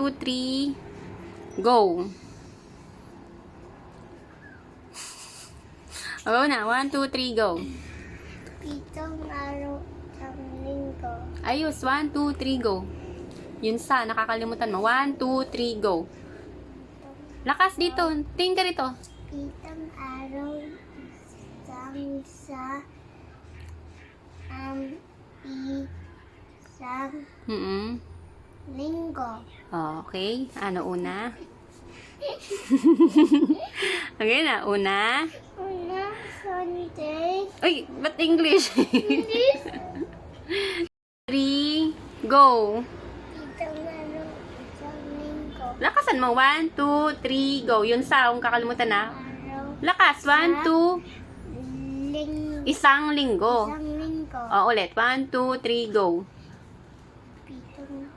2, 3, go. Go na. 1, 2, 3, go. Pitong araw sa linggo. Ayos. 1, 2, 3, go. Yun sa, nakakalimutan mo. 1, 2, 3, go. Lakas dito. Tingin ka rito. Pitong araw sa isang linggo. Okay. Ano una? Okay na. Una. Una, Sunday. Uy, ba't English? English. 3, go. Pitong araw isang linggo. Lakasan mo. 1, 2, 3, go. Yun sa, kung kakalimutan na. Araw, Lakas. 1, 2, isang linggo. isang linggo. O, ulit. 1, 2, 3, go. Pitong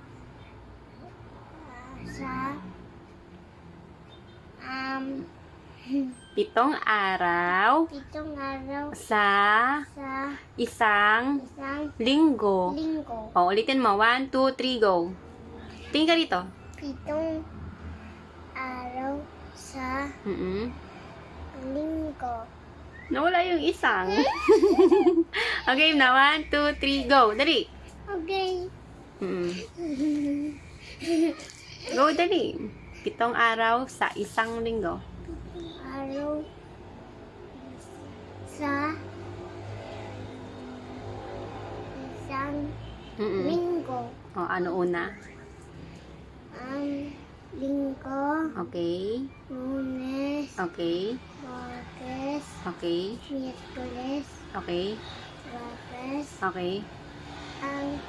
Pitong araw pitong araw sa sa isang isang linggo. linggo. O, ulitin mo. 1, 2, 3, go. Tingin ka rito. Pitong araw sa linggo. Nawala yung isang. Okay na. 1, 2, 3, go. Dali. Okay. Go, dali. Pitong araw sa isang linggo. Araw sa isang linggo. O, ano una? Linggo, Okay. Lunes, Okay. Martes, Okay. Miyerkules, Okay. Jueves, Okay. ang